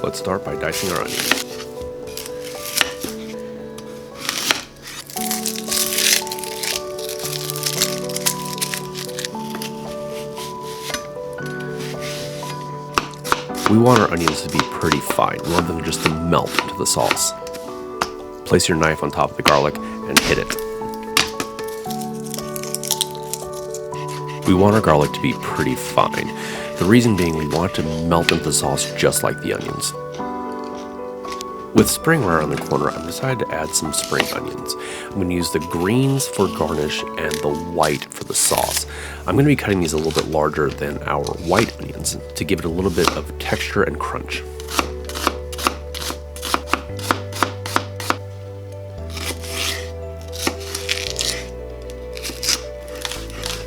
Let's start by dicing our onions. We want our onions to be pretty fine. We want them just to melt into the sauce. Place your knife on top of the garlic and hit it. We want our garlic to be pretty fine. The reason being we want it to melt into the sauce just like the onions. With spring right around the corner, I've decided to add some spring onions. I'm going to use the greens for garnish and the white for the sauce. I'm going to be cutting these a little bit larger than our white onions to give it a little bit of texture and crunch.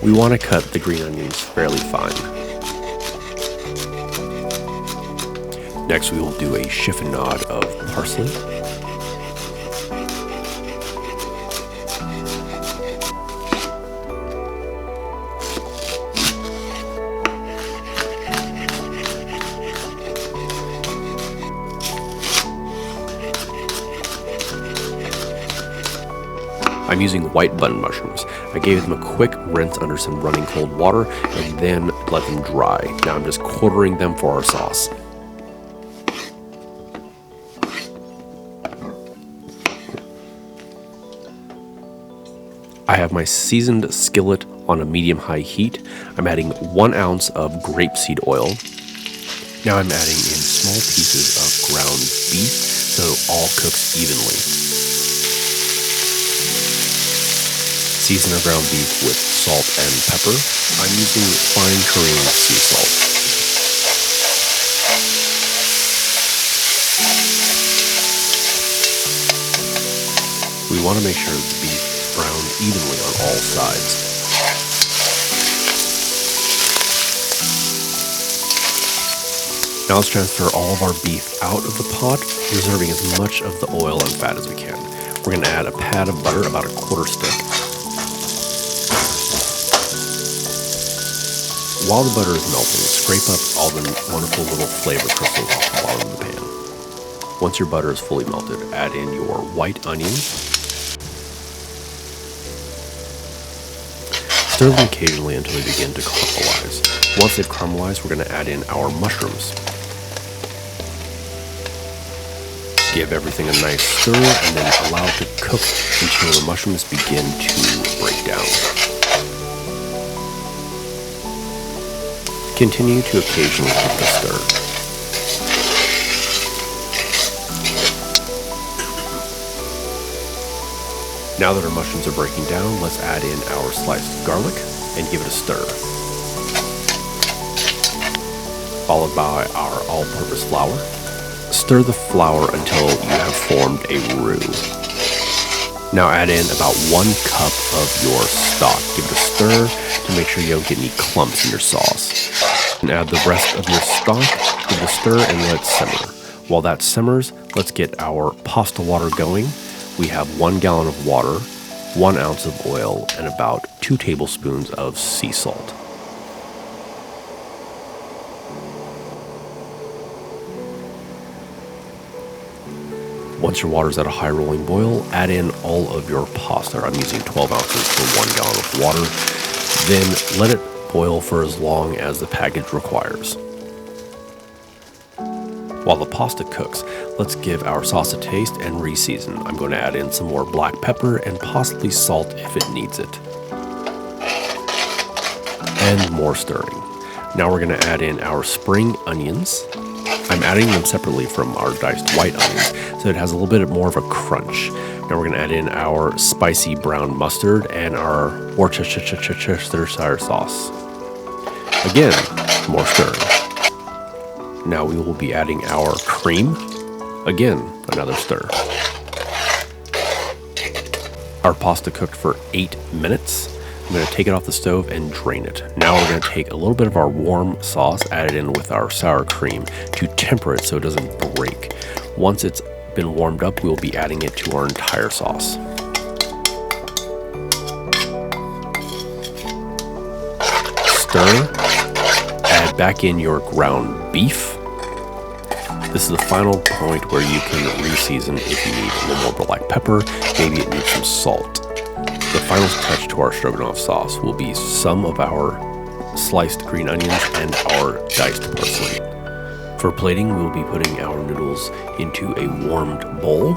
We want to cut the green onions fairly fine. Next, we will do a chiffonade of parsley. I'm using white button mushrooms. I gave them a quick rinse under some running cold water and then let them dry. Now I'm just quartering them for our sauce. I have my seasoned skillet on a medium-high heat. I'm adding 1 ounce of grapeseed oil. Now I'm adding in small pieces of ground beef so it all cooks evenly. Season our ground beef with salt and pepper. I'm using fine Korean sea salt. We want to make sure the beef browned evenly on all sides. Now let's transfer all of our beef out of the pot, reserving as much of the oil and fat as we can. We're going to add a pat of butter, about a quarter stick. While the butter is melting, scrape up all the wonderful little flavor crystals off the bottom of the pan. Once your butter is fully melted, add in your white onions. Stir them occasionally until they begin to caramelize. Once they've caramelized, we're going to add in our mushrooms. Give everything a nice stir and then allow it to cook until the mushrooms begin to break down. Continue to occasionally give it a stir. Now that our mushrooms are breaking down, let's add in our sliced garlic and give it a stir. Followed by our all-purpose flour. Stir the flour until you have formed a roux. Now add in about 1 cup of your stock. Give it a stir to make sure you don't get any clumps in your sauce. And add the rest of your stock, give it a stir, and let it simmer. While that simmers, let's get our pasta water going. We have 1 gallon of water, 1 ounce of oil, and about 2 tablespoons of sea salt. Once your water is at a high rolling boil, add in all of your pasta. I'm using 12 ounces for 1 gallon of water. Then let it boil for as long as the package requires. While the pasta cooks, let's give our sauce a taste and re-season. I'm going to add in some more black pepper and possibly salt if it needs it. And more stirring. Now we're going to add in our spring onions. I'm adding them separately from our diced white onions, so it has a little bit more of a crunch. Now we're going to add in our spicy brown mustard and our Worcestershire sauce. Again, more stirring. Now we will be adding our cream. Again, another stir. Our pasta cooked for 8 minutes. I'm going to take it off the stove and drain it. Now we're going to take a little bit of our warm sauce, add it in with our sour cream to temper it so it doesn't break. Once it's been warmed up, we'll be adding it to our entire sauce. Stir, add back in your ground beef, This is the final point where you can re-season if you need a little more black pepper, maybe it needs some salt. The final touch to our stroganoff sauce will be some of our sliced green onions and our diced parsley. For plating, we will be putting our noodles into a warmed bowl,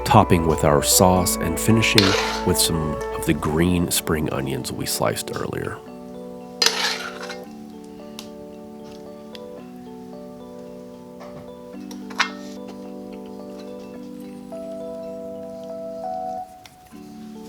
topping with our sauce, and finishing with some of the green spring onions we sliced earlier.